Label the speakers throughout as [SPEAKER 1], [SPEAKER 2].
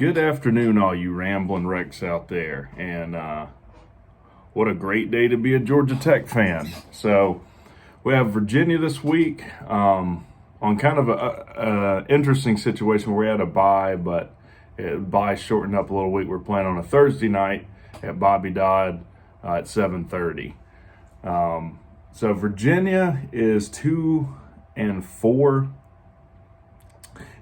[SPEAKER 1] Good afternoon, all you rambling wrecks out there. And what a great day to be a Georgia Tech fan. So we have Virginia this week on kind of a interesting situation where we had a bye, but bye shortened up a little week. We're playing on a Thursday night at Bobby Dodd at 7:30. So Virginia is 2-4.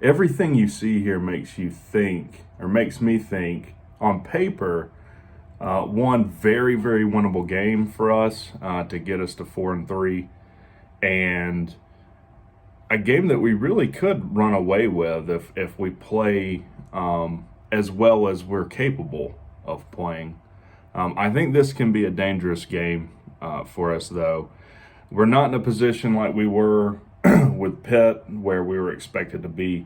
[SPEAKER 1] Everything you see here makes you think, or makes me think, on paper, one very, very winnable game for us to get us to 4-3, and a game that we really could run away with if we play as well as we're capable of playing. I think this can be a dangerous game for us, though. We're not in a position like we were with Pitt, where we were expected to be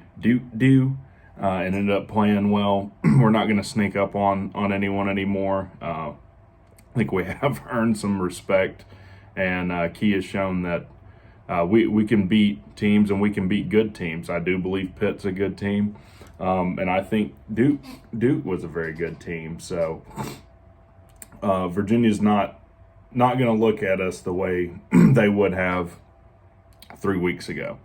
[SPEAKER 1] and ended up playing well. We're not going to sneak up on anyone anymore. I think we have earned some respect, and Key has shown that we can beat teams and we can beat good teams. I do believe Pitt's a good team, and I think Duke was a very good team. So Virginia's not going to look at us the way they would have 3 weeks ago.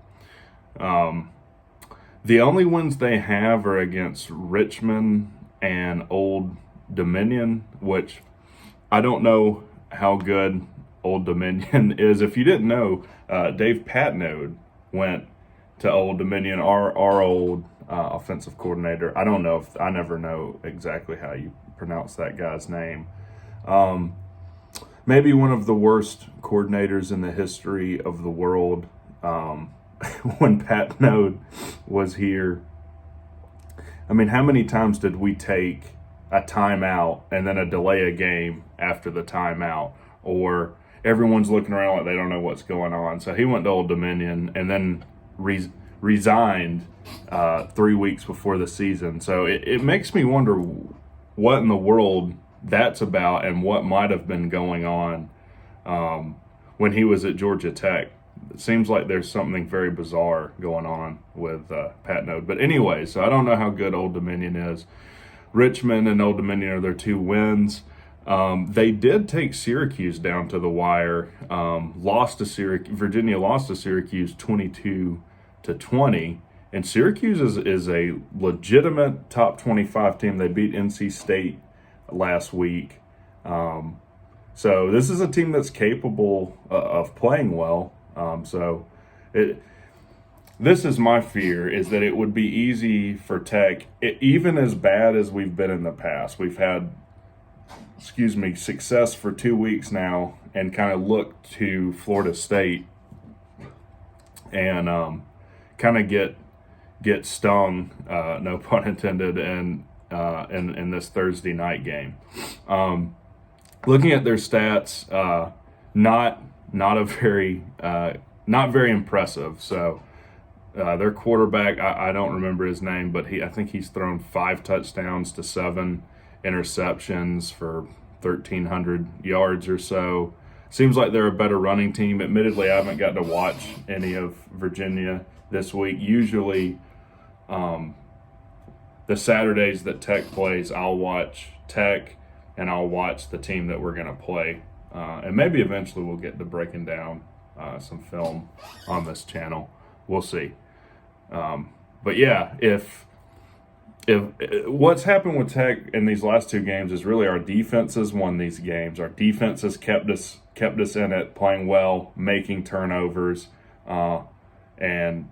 [SPEAKER 1] The only wins they have are against Richmond and Old Dominion, which I don't know how good Old Dominion is. If you didn't know, Dave Patnode went to Old Dominion, our old offensive coordinator. I never know exactly how you pronounce that guy's name. Maybe one of the worst coordinators in the history of the world. When Patnode was here, I mean, how many times did we take a timeout and then a delay a game after the timeout, or everyone's looking around like they don't know what's going on? So he went to Old Dominion and then resigned 3 weeks before the season. So it makes me wonder what in the world that's about and what might have been going on when he was at Georgia Tech. It seems like there's something very bizarre going on with Patnode. But anyway, so I don't know how good Old Dominion is. Richmond and Old Dominion are their 2 wins. They did take Syracuse down to the wire. Virginia lost to Syracuse 22-20. And Syracuse is a legitimate top 25 team. They beat NC State last week. So this is a team that's capable of playing well. This is my fear, is that it would be easy for Tech, even as bad as we've been in the past. We've had, success for 2 weeks now, and kind of look to Florida State and kind of get stung, no pun intended, in this Thursday night game. Looking at their stats, not very impressive. So their quarterback, I don't remember his name, but I think he's thrown 5 touchdowns to 7 interceptions for 1,300 yards or so. Seems like they're a better running team. Admittedly, I haven't gotten to watch any of Virginia this week. Usually, the Saturdays that Tech plays, I'll watch Tech and I'll watch the team that we're going to play. And maybe eventually we'll get to breaking down some film on this channel. We'll see. But yeah, if what's happened with Tech in these last 2 games is really our defenses won these games. Our defenses kept us in it, playing well, making turnovers, and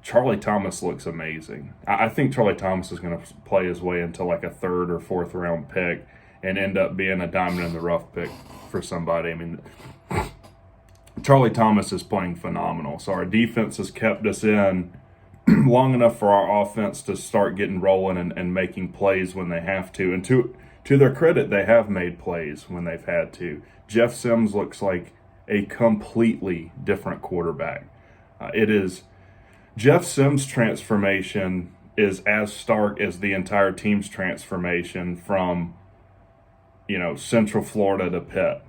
[SPEAKER 1] Charlie Thomas looks amazing. I think Charlie Thomas is going to play his way into like a 3rd or 4th round pick and end up being a diamond in the rough pick for somebody. I mean, Charlie Thomas is playing phenomenal. So our defense has kept us in long enough for our offense to start getting rolling and making plays when they have to. And to their credit, they have made plays when they've had to. Jeff Sims looks like a completely different quarterback. Jeff Sims' transformation is as stark as the entire team's transformation from Central Florida to Pitt.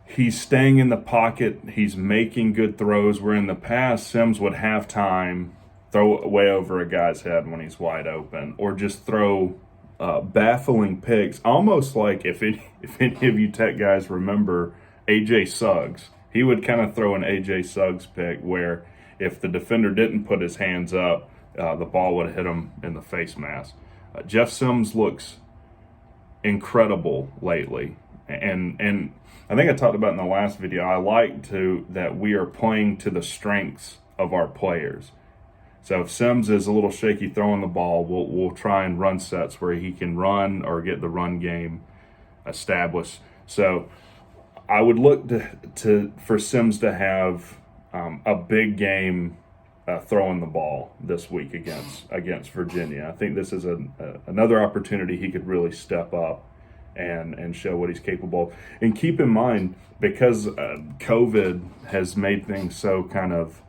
[SPEAKER 1] He's staying in the pocket. He's making good throws, where in the past, Sims would have time throw way over a guy's head when he's wide open, or just throw baffling picks, almost like if any of you Tech guys remember AJ Suggs, he would kind of throw an AJ Suggs pick where if the defender didn't put his hands up, the ball would hit him in the face mask. Jeff Sims looks incredible lately, and I think I talked about in the last video, I like that we are playing to the strengths of our players. So if Sims is a little shaky throwing the ball, we'll try and run sets where he can run or get the run game established. So I would look for Sims to have a big game throwing the ball this week against Virginia. I think this is another opportunity he could really step up and show what he's capable of. And keep in mind, because COVID has made things so kind of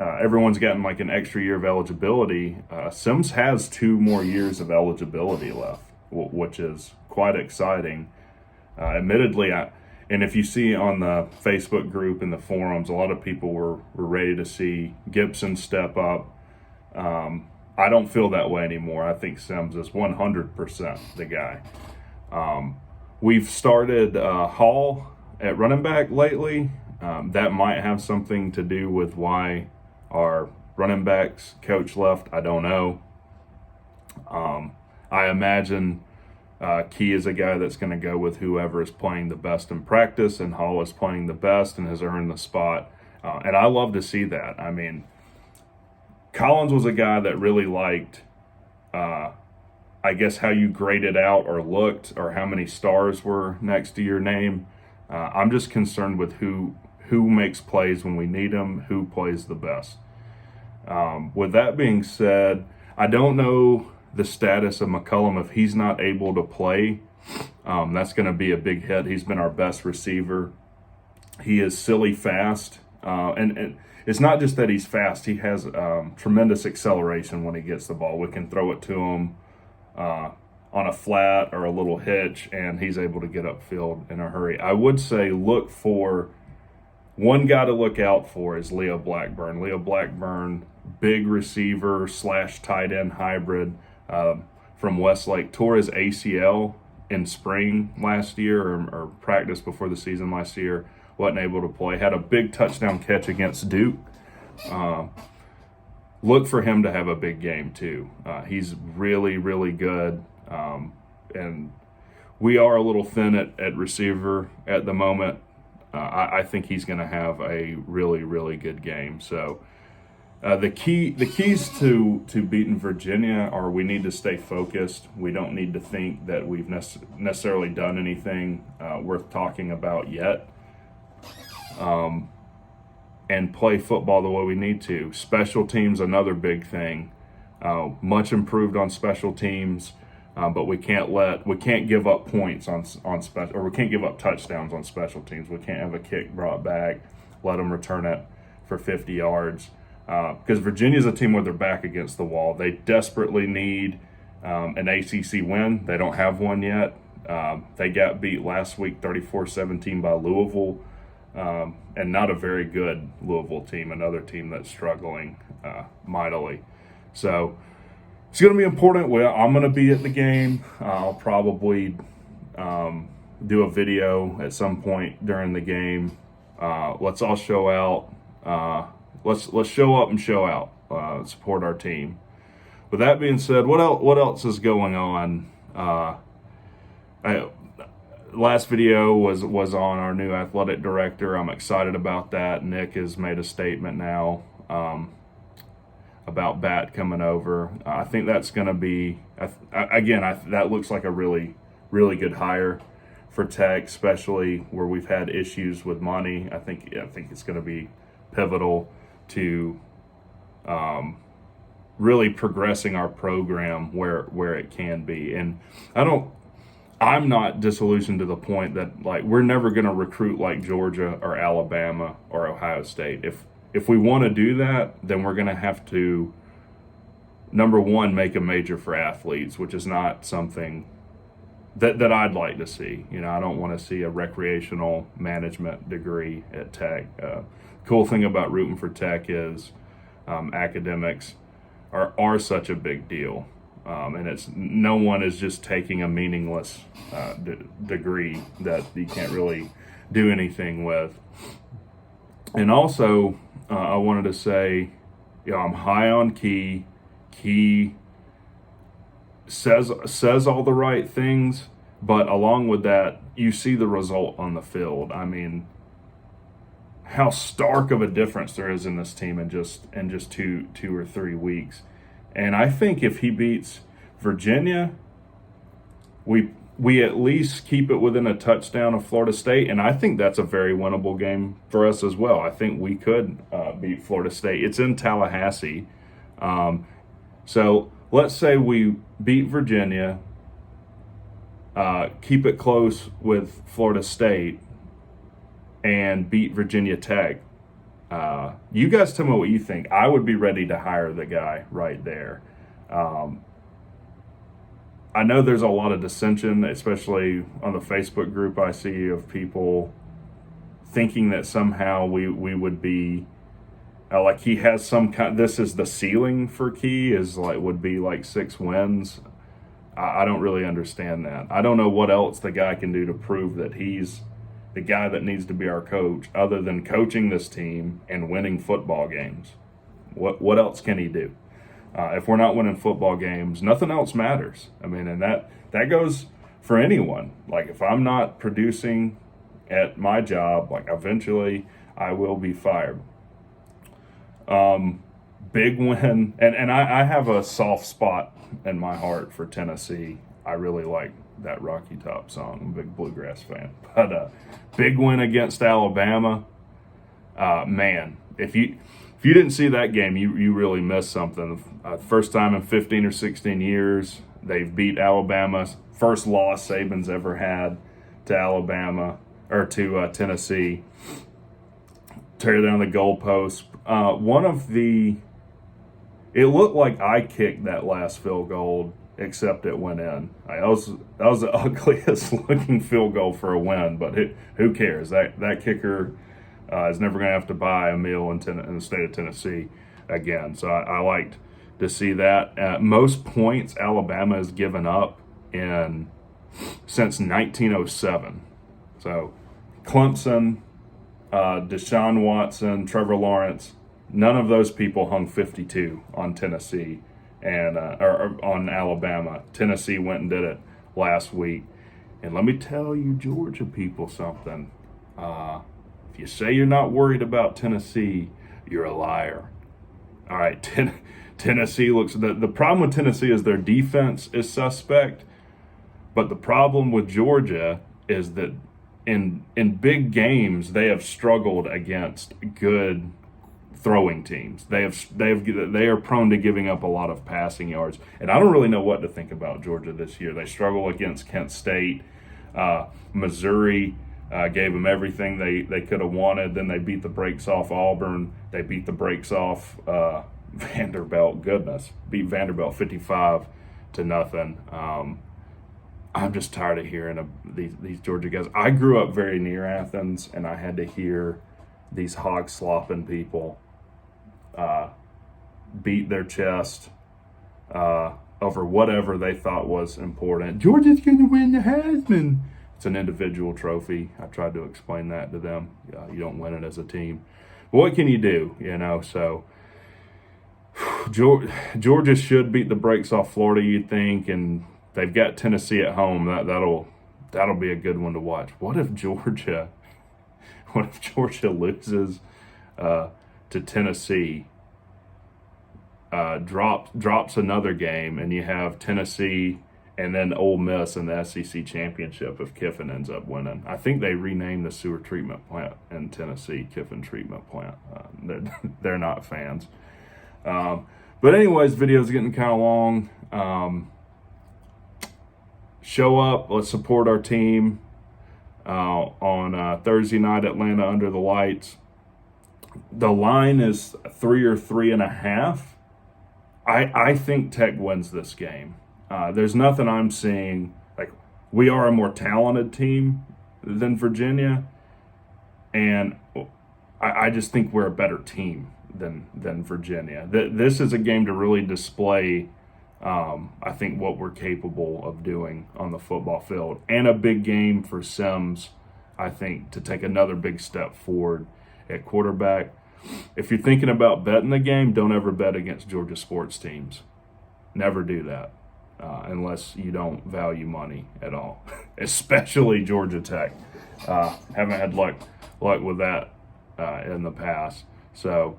[SPEAKER 1] everyone's gotten like an extra year of eligibility. Sims has 2 more years of eligibility left, which is quite exciting. Admittedly, and if you see on the Facebook group and the forums, a lot of people were ready to see Gibson step up. I don't feel that way anymore. I think Sims is 100% the guy. We've started Hall at running back lately. That might have something to do with why our running backs coach left. I don't know. I imagine Key is a guy that's going to go with whoever is playing the best in practice, and Hall is playing the best and has earned the spot. And I love to see that. I mean, Collins was a guy that really liked, I guess, how you graded out or looked or how many stars were next to your name. I'm just concerned with who makes plays when we need them, who plays the best. With that being said, I don't know the status of McCullum if he's not able to play. That's going to be a big hit. He's been our best receiver. He is silly fast. And it's not just that he's fast. He has tremendous acceleration when he gets the ball. We can throw it to him on a flat or a little hitch, and he's able to get upfield in a hurry. I would say look for one guy to look out for is Leo Blackburn. Leo Blackburn, big receiver / tight end hybrid from Westlake, tore his ACL in spring last year or practice before the season last year. Wasn't able to play. Had a big touchdown catch against Duke. Look for him to have a big game too. He's really, really good. And we are a little thin at receiver at the moment. I think he's going to have a really, really good game. So the keys to beating Virginia are we need to stay focused. We don't need to think that we've necessarily done anything worth talking about yet. And play football the way we need to. Special teams, another big thing. Much improved on special teams. But we can't give up points on special, or we can't give up touchdowns on special teams. We can't have a kick brought back, let them return it for 50 yards. Because Virginia's a team with their back against the wall. They desperately need an ACC win. They don't have one yet. They got beat last week 34-17 by Louisville, and not a very good Louisville team, another team that's struggling mightily. So it's going to be important. Well, I'm going to be at the game. I'll probably do a video at some point during the game. Let's all show out. Let's show up and show out. Support our team. With that being said, what else is going on? Last video was on our new athletic director. I'm excited about that. Nick has made a statement now about Bat coming over. I think that's going to be, that looks like a really, really good hire for Tech, especially where we've had issues with money. I think it's going to be pivotal to really progressing our program where it can be. And I'm not disillusioned to the point that like we're never going to recruit like Georgia or Alabama or Ohio State. If we want to do that, then we're going to have to, number one, make a major for athletes, which is not something that I'd like to see. You know, I don't want to see a recreational management degree at Tech. Cool thing about rooting for Tech is academics are such a big deal. And it's no one is just taking a meaningless degree that you can't really do anything with. And also, I wanted to say, I'm high on Key. Key says all the right things, but along with that, you see the result on the field. I mean, how stark of a difference there is in this team in just 2 or 3 weeks. And I think if he beats Virginia, we at least keep it within a touchdown of Florida State, and I think that's a very winnable game for us as well. I think we could beat Florida State. It's in Tallahassee. So let's say we beat Virginia, keep it close with Florida State, and beat Virginia Tech. You guys tell me what you think. I would be ready to hire the guy right there. I know there's a lot of dissension, especially on the Facebook group I see, of people thinking that somehow we would be like he has some kind. This is the ceiling for Key, would be like 6 wins. I don't really understand that. I don't know what else the guy can do to prove that he's the guy that needs to be our coach, other than coaching this team and winning football games. What else can he do? If we're not winning football games, nothing else matters. I mean, and that goes for anyone. Like, if I'm not producing at my job, like, eventually I will be fired. Big win, and I have a soft spot in my heart for Tennessee. I really like that Rocky Top song. I'm a big bluegrass fan. But big win against Alabama. Man, if you didn't see that game, you really missed something. First time in 15 or 16 years, they've beat Alabama. First loss Saban's ever had to Alabama, or to Tennessee. Tear down the goalpost. It looked like I kicked that last field goal, except it went in. That was the ugliest looking field goal for a win, but who cares? That kicker is never going to have to buy a meal in the state of Tennessee again. So I liked to see that. Most points Alabama has given up since 1907. So Clemson, Deshaun Watson, Trevor Lawrence, none of those people hung 52 on Tennessee or on Alabama. Tennessee went and did it last week. And let me tell you, Georgia people, something. If you say you're not worried about Tennessee, you're a liar. All right, Tennessee looks. The problem with Tennessee is their defense is suspect, but the problem with Georgia is that in big games they have struggled against good throwing teams. They are prone to giving up a lot of passing yards, and I don't really know what to think about Georgia this year. They struggle against Kent State, Missouri. Gave them everything they could have wanted. Then they beat the brakes off Auburn. They beat the brakes off Vanderbilt. Goodness, beat Vanderbilt 55-0. I'm just tired of hearing these Georgia guys. I grew up very near Athens, and I had to hear these hog slopping people beat their chest over whatever they thought was important. Georgia's going to win the Heisman. It's an individual trophy. I tried to explain that to them. You don't win it as a team. But what can you do? So Georgia should beat the brakes off Florida, you'd think, and they've got Tennessee at home. That'll be a good one to watch. What if Georgia loses to Tennessee, drops another game, and you have Tennessee and then Ole Miss in the SEC championship if Kiffin ends up winning? I think they renamed the sewer treatment plant in Tennessee Kiffin Treatment Plant. They're not fans. But anyways, video's getting kind of long. Show up. Let's support our team on Thursday night, Atlanta under the lights. The line is 3 or 3.5. I think Tech wins this game. There's nothing I'm seeing. Like, we are a more talented team than Virginia, and I just think we're a better team than Virginia. This is a game to really display, I think, what we're capable of doing on the football field, and a big game for Sims, I think, to take another big step forward at quarterback. If you're thinking about betting the game, don't ever bet against Georgia sports teams. Never do that unless you don't value money at all, especially Georgia Tech. Haven't had luck with that in the past. So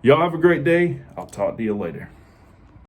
[SPEAKER 1] y'all have a great day. I'll talk to you later.